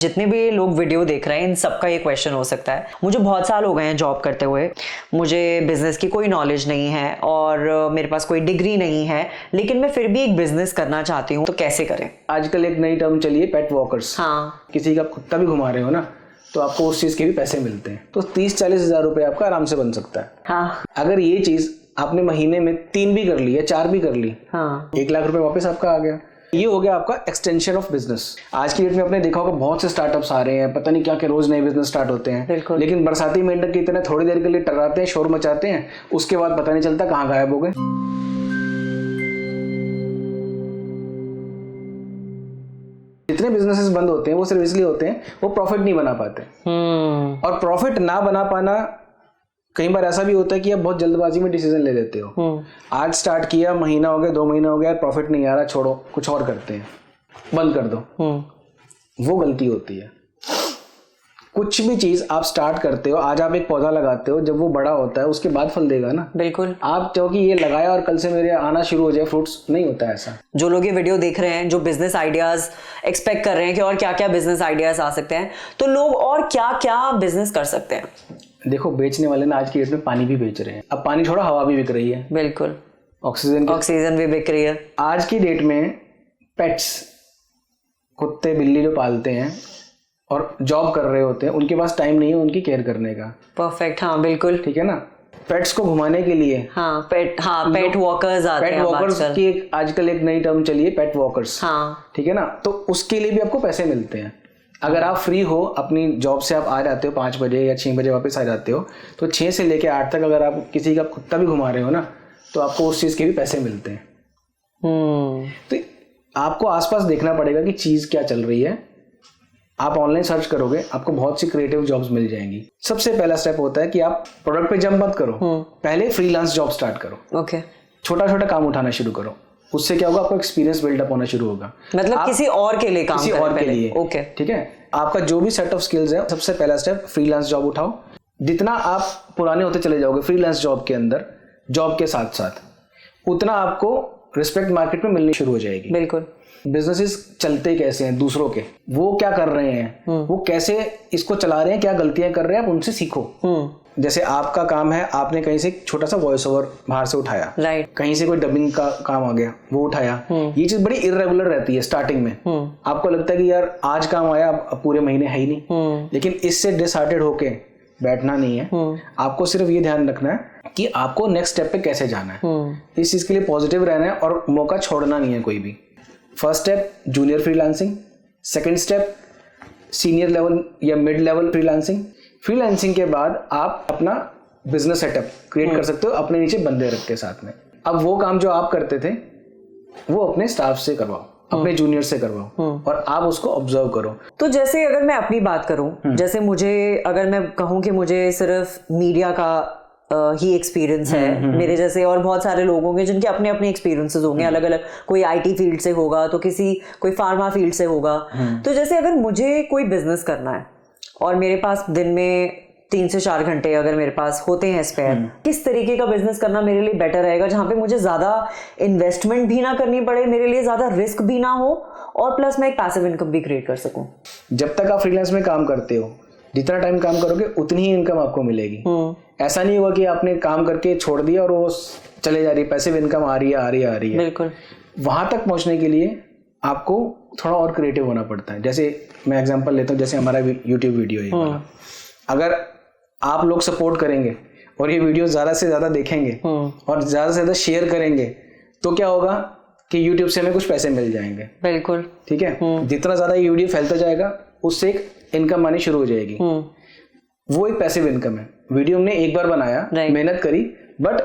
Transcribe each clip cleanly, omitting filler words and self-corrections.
जितने भी लोग वीडियो देख रहे हैं इन सबका ये क्वेश्चन हो सकता है। मुझे बहुत साल हो गए हैं जॉब करते हुए, मुझे बिजनेस की कोई नॉलेज नहीं है और मेरे पास कोई डिग्री नहीं है, लेकिन मैं फिर भी एक बिजनेस करना चाहती हूँ, तो कैसे करें? आजकल एक नई टर्म चली है, पेट वॉकर्स। हाँ, किसी का कुत्ता भी घुमा रहे हो ना, तो आपको उस चीज के भी पैसे मिलते हैं। तो 30-40 हज़ार रुपए आपका आराम से बन सकता है। हाँ, अगर ये चीज आपने महीने में 3 भी कर ली या 4 भी कर ली, हाँ, 1 लाख रुपए वापस आपका आ गया। ये हो गया आपका एक्सटेंशन ऑफ बिजनेस। आज की डेट में आपने देखा होगा बहुत से स्टार्टअप्स आ रहे हैं, पता नहीं क्या क्या रोज नए बिजनेस स्टार्ट होते हैं, लेकिन बरसाती मेंढक की तरह थोड़ी देर के लिए टर्राते हैं, शोर मचाते हैं, उसके बाद पता नहीं चलता कहाँ गायब हो गए। जितने बिजनेसेस बंद होते हैं वो सिर्फ इसलिए होते हैं वो प्रॉफिट नहीं बना पाते। और प्रॉफिट ना बना पाना कई बार ऐसा भी होता है कि आप बहुत जल्दबाजी में डिसीजन ले लेते हो। आज स्टार्ट किया, महीना हो गया, 2 महीना हो गया, प्रॉफिट नहीं आ रहा, छोड़ो कुछ और करते हैं, बंद कर दो। वो गलती होती है। कुछ भी चीज आप स्टार्ट करते हो, आज आप एक पौधा लगाते हो, जब वो बड़ा होता है उसके बाद फल देगा ना। बिल्कुल। आप चाहो कि ये लगाया और कल से मेरे आना शुरू हो जाए फ्रूट्स, नहीं होता है ऐसा। जो लोग ये वीडियो देख रहे हैं, जो बिजनेस आइडियाज एक्सपेक्ट कर रहे हैं कि और क्या क्या बिजनेस आइडियाज आ सकते हैं, तो लोग और क्या क्या बिजनेस कर सकते हैं? देखो, बेचने वाले ना आज की डेट में पानी भी बेच रहे हैं। अब पानी छोड़ो, हवा भी बिक रही है। बिल्कुल। ऑक्सीजन भी बिक रही है। आज की डेट में पेट्स, कुत्ते बिल्ली जो पालते हैं और जॉब कर रहे होते हैं, उनके पास टाइम नहीं है उनकी केयर करने का। परफेक्ट। हाँ, बिल्कुल। ठीक है ना। पेट्स को घुमाने के लिए पेट वॉकर्स आते हैं। पेट वॉकर्स की आजकल एक नई टर्म चली है, पेट वॉकर्स। हाँ, ठीक है ना। तो उसके लिए भी आपको पैसे मिलते हैं। अगर आप फ्री हो, अपनी जॉब से आप आ जाते हो 5 बजे या 6 बजे वापस आ जाते हो, तो 6 से लेके 8 तक अगर आप किसी का कुत्ता भी घुमा रहे हो ना, तो आपको उस चीज के भी पैसे मिलते हैं। तो आपको आसपास देखना पड़ेगा कि चीज क्या चल रही है। आप ऑनलाइन सर्च करोगे, आपको बहुत सी क्रिएटिव जॉब्स मिल जाएंगी। सबसे पहला स्टेप होता है कि आप प्रोडक्ट पे जंप मत करो, पहले फ्रीलांस जॉब स्टार्ट करो। ओके। छोटा छोटा काम उठाना शुरू करो। उससे क्या होगा, आपको एक्सपीरियंस बिल्डअप होना शुरू होगा। मतलब किसी और के लिए काम किसी और के लिए। ओके, ठीक है। आपका जो भी सेट ऑफ स्किल्स है, सबसे पहला स्टेप फ्रीलांस जॉब उठाओ। जितना आप पुराने होते चले जाओगे फ्रीलांस जॉब के अंदर, जॉब के साथ साथ, उतना आपको रिस्पेक्ट मार्केट में मिलनी शुरू हो जाएगी। बिल्कुल। बिजनेसेस चलते कैसे हैं दूसरों के, वो क्या कर रहे हैं, वो कैसे इसको चला रहे हैं, क्या गलतियां कर रहे हैं, आप उनसे सीखो। जैसे आपका काम है, आपने कहीं से छोटा सा वॉइस ओवर बाहर से उठाया, राइट। कहीं से कोई डबिंग का काम आ गया, वो उठाया। ये चीज बड़ी इरेगुलर रहती है स्टार्टिंग में। आपको लगता है कि यार आज काम आया, अब पूरे महीने है ही नहीं। लेकिन इससे डिसहार्टेड होके बैठना नहीं है। आपको सिर्फ ये ध्यान रखना है कि आपको नेक्स्ट स्टेप पे कैसे जाना है। इस चीज के लिए पॉजिटिव रहना है और मौका छोड़ना नहीं है कोई भी। First step junior freelancing, second step senior level या मिड लेवल फ्रीलांसिंग। फ्रीलांसिंग के बाद आप अपना बिजनेस सेटअप क्रिएट कर सकते हो अपने नीचे बंदे रख के साथ में। अब वो काम जो आप करते थे वो अपने स्टाफ से करवाओ, अपने जूनियर से करवाओ, और आप उसको ऑब्जर्व करो। तो जैसे अगर मैं अपनी बात करूं, जैसे मुझे, अगर मैं कहूं कि मुझे सिर्फ मीडिया का ही एक्सपीरियंस है, मेरे जैसे और बहुत सारे लोग होंगे जिनके अपने अपने एक्सपीरियंसेस होंगे अलग अलग। कोई आईटी फील्ड से होगा, तो कोई फार्मा फील्ड से होगा। तो जैसे अगर मुझे कोई बिजनेस करना है और मेरे पास दिन में 3 से 4 घंटे अगर मेरे पास होते हैं स्पेयर, किस तरीके का बिजनेस करना मेरे लिए बेटर रहेगा, जहां पे मुझे ज्यादा इन्वेस्टमेंट भी ना करनी पड़े, मेरे लिए ज्यादा रिस्क भी ना हो, और प्लस मैं एक पैसिव इनकम भी क्रिएट कर सकूं? जब तक आप फ्रीलांस में काम करते हो, जितना टाइम काम करोगे उतनी ही इनकम आपको मिलेगी। ऐसा नहीं होगा कि आपने काम करके छोड़ दिया और वो चले जा रही है, पैसिव इनकम आ रही है। बिल्कुल। वहां तक पहुंचने के लिए आपको थोड़ा और क्रिएटिव होना पड़ता है। जैसे मैं एग्जांपल लेता हूँ, जैसे हमारा यूट्यूब वीडियो है वाला, अगर आप लोग सपोर्ट करेंगे और ये वीडियो ज्यादा से ज्यादा देखेंगे और ज्यादा से ज्यादा शेयर करेंगे, तो क्या होगा कि यूट्यूब से हमें कुछ पैसे मिल जाएंगे। बिल्कुल। ठीक है। जितना ज्यादा ये वीडियो फैलता जाएगा, उससे एक इनकम आनी शुरू हो जाएगी। वो एक पैसिव इनकम है। वीडियो हमने एक बार बनाया, मेहनत करी, बट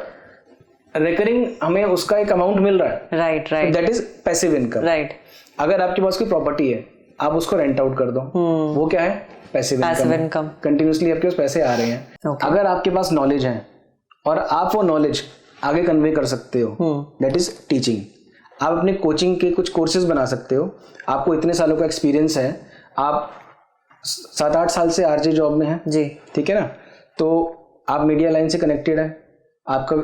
रिकरिंग हमें उसका एक अमाउंट मिल रहा है। Right. That is passive income. Right. अगर आपके पास कोई प्रॉपर्टी है, आप उसको रेंट आउट कर दो, वो क्या है? Passive income. कंटिन्यूसली आपके पास पैसे आ रहे हैं। अगर आपके पास नॉलेज है और आप वो नॉलेज आगे कन्वे कर सकते हो, दैट इज टीचिंग। आप अपने कोचिंग के कुछ कोर्सेज बना सकते हो। आपको इतने सालों का एक्सपीरियंस है, आप 7-8 साल से आरजे जॉब में हैं जी, ठीक है ना, तो आप मीडिया लाइन से कनेक्टेड है, आपका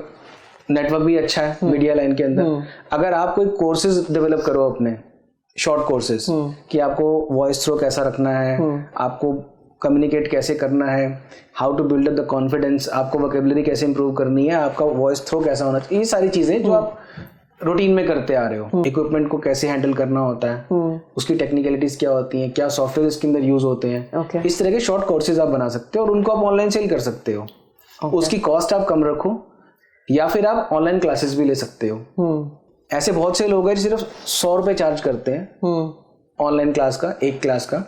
नेटवर्क भी अच्छा है मीडिया लाइन के अंदर। अगर आप कोई कोर्सेज डेवलप करो अपने, शॉर्ट कोर्सेज कि आपको वॉइस थ्रो कैसा रखना है, आपको कम्युनिकेट कैसे करना है, how to build up the confidence, आपको वोकेबलरी कैसे इंप्रूव करनी है, आपका वॉइस थ्रो कैसा होना चाहिए, ये सारी चीजें जो आप रूटीन में करते आ रहे हो। इक्विपमेंट को कैसे हैंडल करना होता है, उसकी टेक्निकलिटीज क्या होती हैं, क्या सॉफ्टवेयर इसके अंदर यूज होते हैं, इस तरह के शॉर्ट कोर्सेज आप बना सकते हो और उनको आप ऑनलाइन सेल कर सकते हो। उसकी कॉस्ट आप कम रखो या फिर आप ऑनलाइन क्लासेस भी ले सकते हो। ऐसे बहुत से लोग हैं जो सिर्फ 100 रुपए चार्ज करते हैं ऑनलाइन क्लास का, एक क्लास का,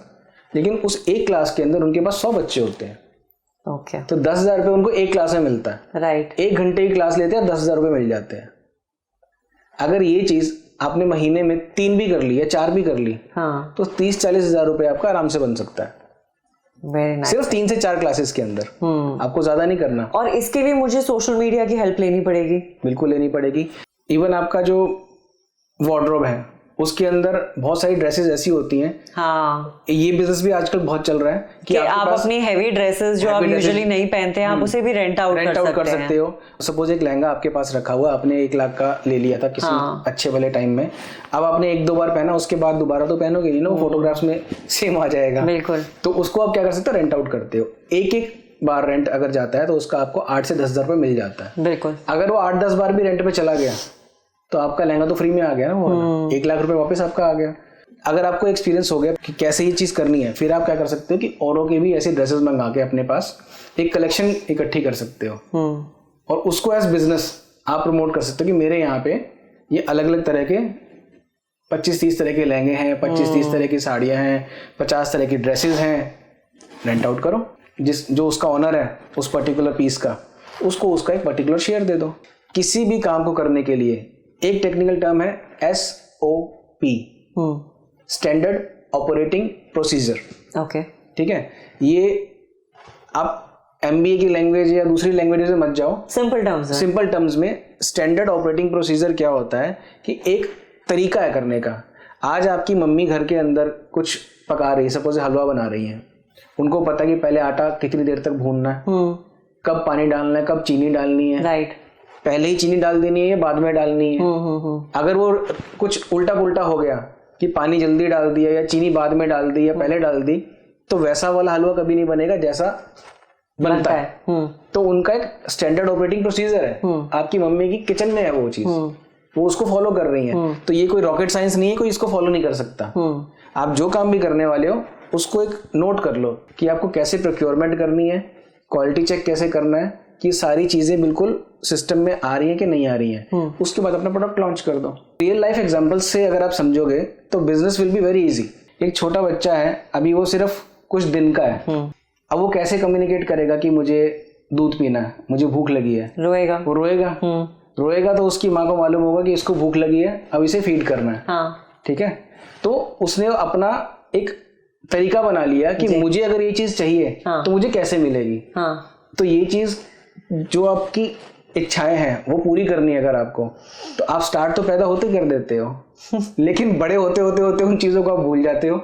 लेकिन उस एक क्लास के अंदर उनके पास 100 बच्चे होते हैं। तो 10,000 रुपये उनको एक क्लास में मिलता है। राइट। 1 घंटे की क्लास लेते हैं, 10,000 रुपये मिल जाते हैं। अगर ये चीज आपने महीने में 3 भी कर ली या 4 भी कर ली, तो 30-40 हजार रुपये आपका आराम से बन सकता है। Very nice. सिर्फ 3 से 4 क्लासेस के अंदर। आपको ज्यादा नहीं करना। और इसके लिए मुझे सोशल मीडिया की हेल्प लेनी पड़ेगी? बिल्कुल लेनी पड़ेगी। इवन आपका जो वार्डरोब है उसके अंदर बहुत सारी ड्रेसेस ऐसी होती हैं। हाँ, ये बिजनेस भी आजकल बहुत चल रहा है कि आप अपनी हैवी ड्रेसेस जो आप यूजुअली नहीं पहनते हैं, आप उसे भी रेंट आउट कर सकते हो। सपोज एक लहंगा आपके पास रखा हुआ, आपने 1 लाख का ले लिया था किसी अच्छे वाले टाइम में, अब आपने 1-2 बार पहना, उसके बाद दोबारा तो पहनोगे नहीं ना, वो फोटोग्राफ्स में सेम आ जाएगा। बिल्कुल। तो उसको आप क्या कर सकते हो, रेंट आउट करते हो। एक बार रेंट अगर जाता है तो उसका आपको 8 से 10 हजार रुपये मिल जाता है। बिल्कुल। अगर वो 8-10 बार भी रेंट पे चला गया तो आपका लहंगा तो फ्री में आ गया ना, वो 1 लाख रुपए वापस आपका आ गया। अगर आपको एक्सपीरियंस हो गया कि कैसे ये चीज करनी है, फिर आप क्या कर सकते हो कि औरों के भी ऐसे ड्रेसेस मंगा के अपने पास एक कलेक्शन इकट्ठी कर सकते हो और उसको एज बिजनेस आप प्रमोट कर सकते हो कि मेरे यहाँ पे ये अलग अलग तरह के 25-30 तरह के लहंगे हैं, 25-30 तरह की साड़ियाँ हैं, 50 तरह की ड्रेसेस हैं। रेंट आउट करो, जो उसका ऑनर है उस पर्टिकुलर पीस का, उसको उसका एक पर्टिकुलर शेयर दे दो। किसी भी काम को करने के लिए एक टेक्निकल टर्म है SOP, standard operating procedure. Okay, ठीक है। ये आप MBA की लैंग्वेज या दूसरी लैंग्वेज में मत जाओ, सिंपल टर्म्स में स्टैंडर्ड ऑपरेटिंग प्रोसीजर क्या होता है कि एक तरीका है करने का। आज आपकी मम्मी घर के अंदर कुछ पका रही है, सपोज हलवा बना रही है, उनको पता है कि पहले आटा कितनी देर तक भूनना है, कब पानी डालना है, कब चीनी डालनी है, राइट, पहले ही चीनी डाल देनी है या बाद में डालनी है। अगर वो कुछ उल्टा पुल्टा हो गया कि पानी जल्दी डाल दिया या चीनी बाद में डाल दी या पहले डाल दी, तो वैसा वाला हलवा कभी नहीं बनेगा जैसा बनता है। तो उनका एक स्टैंडर्ड ऑपरेटिंग प्रोसीजर है। आपकी मम्मी की किचन में है वो चीज, वो उसको फॉलो कर रही है। तो ये कोई रॉकेट साइंस नहीं है, कोई इसको फॉलो नहीं कर सकता। आप जो काम भी करने वाले हो उसको एक नोट कर लो कि आपको कैसे प्रोक्योरमेंट करनी है, क्वालिटी चेक कैसे करना है, कि सारी चीजें बिल्कुल सिस्टम में आ रही है कि नहीं आ रही है। उसके बाद अपना प्रोडक्ट लॉन्च कर दो। रियल लाइफ एग्जांपल्स से अगर आप समझोगे तो business will be very easy. एक छोटा बच्चा है, अभी वो सिर्फ कुछ दिन का है, अब वो कैसे कम्युनिकेट करेगा कि मुझे दूध पीना है, मुझे भूख लगी है? रोएगा। वो रोएगा तो उसकी माँ को मालूम होगा कि इसको भूख लगी है, अब इसे फीड करना है। ठीक है। तो उसने अपना एक तरीका बना लिया कि मुझे अगर ये चीज चाहिए तो मुझे कैसे मिलेगी। तो ये चीज जो आपकी इच्छाएं हैं वो पूरी करनी है अगर आपको, तो आप स्टार्ट तो पैदा होते कर देते हो लेकिन बड़े होते होते उन चीजों को आप भूल जाते हो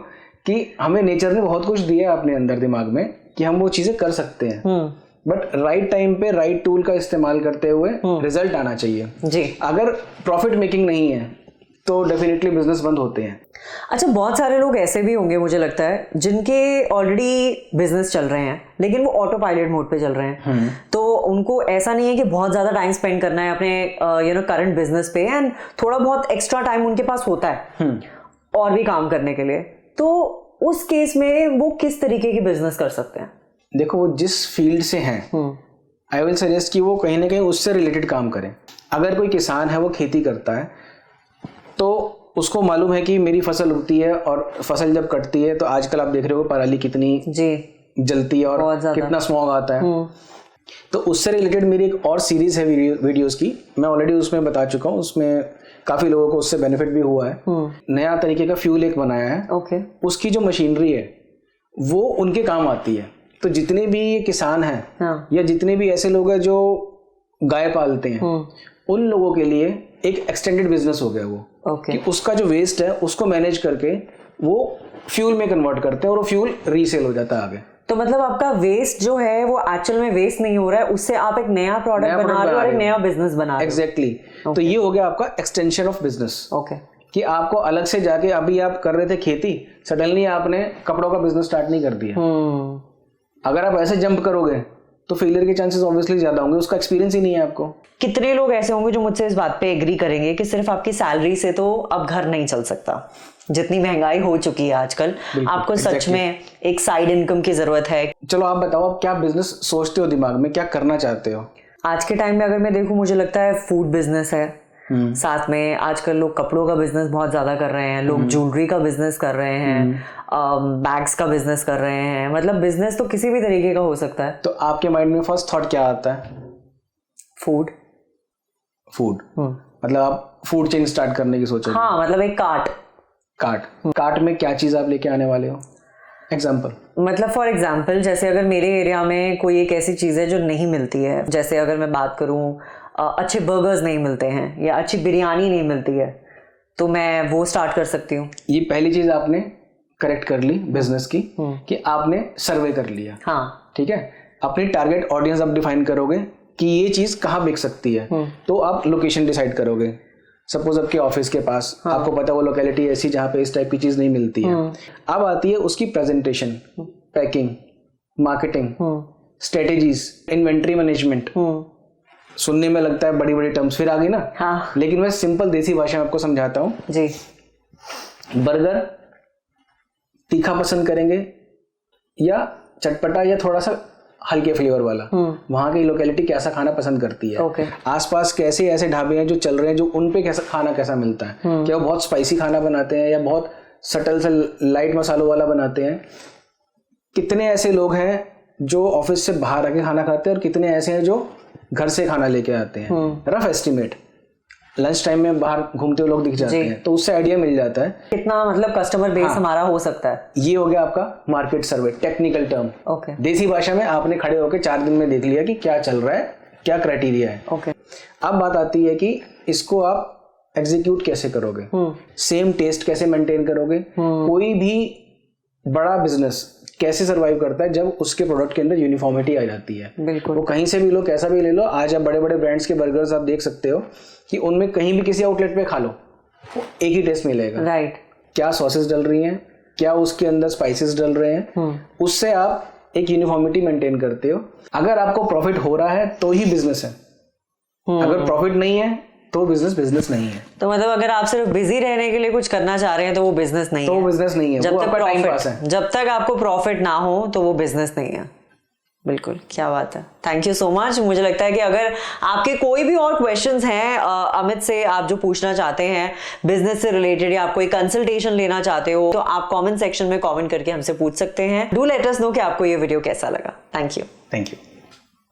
कि हमें नेचर ने बहुत कुछ दिया है अपने अंदर दिमाग में कि हम वो चीजें कर सकते हैं। बट राइट टाइम पे राइट टूल का इस्तेमाल करते हुए रिजल्ट आना चाहिए जी। अगर प्रॉफिट मेकिंग नहीं है तो डेफिनेटली बिजनेस बंद होते हैं। अच्छा, बहुत सारे लोग ऐसे भी होंगे मुझे लगता है जिनके ऑलरेडी बिजनेस चल रहे हैं लेकिन वो ऑटो पायलट मोड पे चल रहे हैं। तो उनको ऐसा नहीं है कि बहुत ज्यादा टाइम स्पेंड करना है अपने करंट बिजनेस पे, एंड थोड़ा बहुत एक्स्ट्रा टाइम उनके पास होता है और भी काम करने के लिए। तो उस केस में वो किस तरीके की बिजनेस कर सकते हैं? देखो, वो जिस फील्ड से हैं, आई विल सजेस्ट कि वो कहीं ना कहीं उससे रिलेटेड काम करें। अगर कोई किसान है, वो खेती करता है, तो उसको मालूम है कि मेरी फसल उगती है और फसल जब कटती है तो आजकल आप देख रहे हो पराली कितनी जलती है और कितना स्मॉग आता है। तो उससे रिलेटेड मेरी एक और सीरीज है वीडियोस की, मैं ऑलरेडी उसमें बता चुका हूँ, उसमें काफी लोगों को उससे बेनिफिट भी हुआ है। नया तरीके का फ्यूल एक बनाया है। उसकी जो मशीनरी है वो उनके काम आती है। तो जितने भी ये किसान हैं या जितने भी ऐसे लोग हैं जो गाय पालते हैं, उन लोगों के लिए एक एक्सटेंडेड बिजनेस हो गया वो। कि उसका जो वेस्ट है उसको मैनेज करके वो फ्यूल में कन्वर्ट करते हैं और वो फ्यूल रीसेल हो जाता है आगे। तो मतलब आपका वेस्ट जो है वो एक्चुअल में वेस्ट नहीं हो रहा है, उससे आप एक नया प्रोडक्ट बना रहे हो और एक नया बिजनेस बना रहे हो। एग्जैक्टली। तो ये हो गया आपका एक्सटेंशन ऑफ बिजनेस। कि आपको अलग से जाके, अभी आप कर रहे थे खेती, सडनली आपने कपड़ों का बिजनेस स्टार्ट नहीं कर दिया। अगर आप ऐसे जंप करोगे तो फेलियर के चांसेस ऑब्वियसली ज्यादा होंगे, उसका एक्सपीरियंस ही नहीं है आपको। कितने लोग ऐसे होंगे जो मुझसे इस बात पे एग्री करेंगे कि सिर्फ आपकी सैलरी से तो अब घर नहीं चल सकता, जितनी महंगाई हो चुकी है आजकल, आपको सच में एक साइड इनकम की जरूरत है। चलो आप बताओ, आप क्या बिजनेस सोचते हो दिमाग में, क्या करना चाहते हो? आज के टाइम में अगर मैं देखूं, मुझे लगता है फूड बिजनेस है, साथ में आजकल लोग कपड़ों का बिजनेस बहुत ज्यादा कर रहे हैं, लोग ज्वेलरी का बिजनेस कर रहे हैं, बैग्स का बिजनेस कर रहे हैं, मतलब बिजनेस तो किसी भी तरीके का हो सकता है। तो आपके माइंड में फर्स्ट थॉट क्या आता है? फूड। मतलब आप फूड चेन स्टार्ट करने की सोचोगे? हाँ, मतलब एक कार्ट में क्या चीज आप लेके आने वाले हो? एग्जाम्पल, मतलब फॉर एग्जाम्पल, जैसे अगर मेरे एरिया में कोई एक ऐसी चीज़ है जो नहीं मिलती है, जैसे अगर मैं बात करूँ, अच्छे बर्गर्स नहीं मिलते हैं या अच्छी बिरयानी नहीं मिलती है, तो मैं वो स्टार्ट कर सकती हूँ। ये पहली चीज आपने करेक्ट कर ली बिजनेस की, कि आपने सर्वे कर लिया। हाँ, ठीक है, अपनी टारगेट ऑडियंस आप डिफाइन करोगे कि ये चीज कहाँ बिक सकती है, तो आप लोकेशन डिसाइड करोगे। सपोज आपके ऑफिस के पास, आपको पता वो लोकेलिटी ऐसी जहाँ पे इस टाइप की चीज नहीं मिलती है। अब आती है उसकी presentation, packing, marketing, strategies, inventory management. सुनने में लगता है बड़ी बड़ी टर्म्स, फिर आ गई ना। हाँ, लेकिन मैं सिंपल देसी भाषा में आपको समझाता हूँ जी। बर्गर तीखा पसंद करेंगे या चटपटा या थोड़ा सा हल्के फ्लेवर वाला, वहां की लोकेलिटी कैसा खाना पसंद करती है। Okay. आसपास कैसे ऐसे ढाबे हैं जो चल रहे हैं, जो उन पे कैसा खाना कैसा मिलता है, क्या वो बहुत स्पाइसी खाना बनाते हैं या बहुत सटल से लाइट मसालों वाला बनाते हैं। कितने ऐसे लोग हैं जो ऑफिस से बाहर आके खाना खाते हैं और कितने ऐसे हैं जो घर से खाना लेके आते हैं। रफ एस्टिमेट, लंच टाइम में बाहर घूमते हुए लोग दिख जाते हैं, तो उससे आइडिया मिल जाता है कितना मतलब कस्टमर बेस हमारा हो सकता है। ये हो गया आपका मार्केट सर्वे, टेक्निकल टर्म। ओके। देसी भाषा में आपने खड़े होकर 4 दिन में देख लिया कि क्या चल रहा है, क्या क्राइटेरिया है। ओके। अब बात आती है कि इसको आप एग्जीक्यूट कैसे करोगे, सेम टेस्ट कैसे मेंटेन करोगे। कोई भी बड़ा बिजनेस कैसे सरवाइव करता है जब उसके प्रोडक्ट के अंदर यूनिफॉर्मिटी आ जाती है। बिल्कुल। वो कहीं से भी लो, कैसा भी ले लो। आज आप बड़े बड़े ब्रांड्स के बर्गर्स आप देख सकते हो कि उनमें कहीं भी किसी आउटलेट पे खा लो, एक ही टेस्ट मिलेगा। राइट। क्या सॉसेस डल रही हैं, क्या उसके अंदर स्पाइसेस डल रहे हैं, उससे आप एक यूनिफॉर्मिटी मेंटेन करते हो। अगर आपको प्रॉफिट हो रहा है तो ही बिजनेस है, अगर प्रॉफिट नहीं है तो बिजनेस नहीं है। तो मतलब अगर आप सिर्फ बिजी रहने के लिए कुछ करना चाह रहे हैं तो वो बिजनेस नहीं है। तो वो बिजनेस नहीं है, जब तक प्रॉफिट, जब तक आपको प्रॉफिट ना हो तो वो बिजनेस नहीं है। बिल्कुल, क्या बात है। Thank you so much. मुझे लगता है कि अगर आपके कोई भी और क्वेश्चंस हैं अमित से, आप जो पूछना चाहते हैं बिजनेस से रिलेटेड, या आप कोई कंसल्टेशन लेना चाहते हो, तो आप कमेंट सेक्शन में कमेंट करके हमसे पूछ सकते हैं। डू लेट अस नो कि आपको ये वीडियो कैसा लगा। Thank you.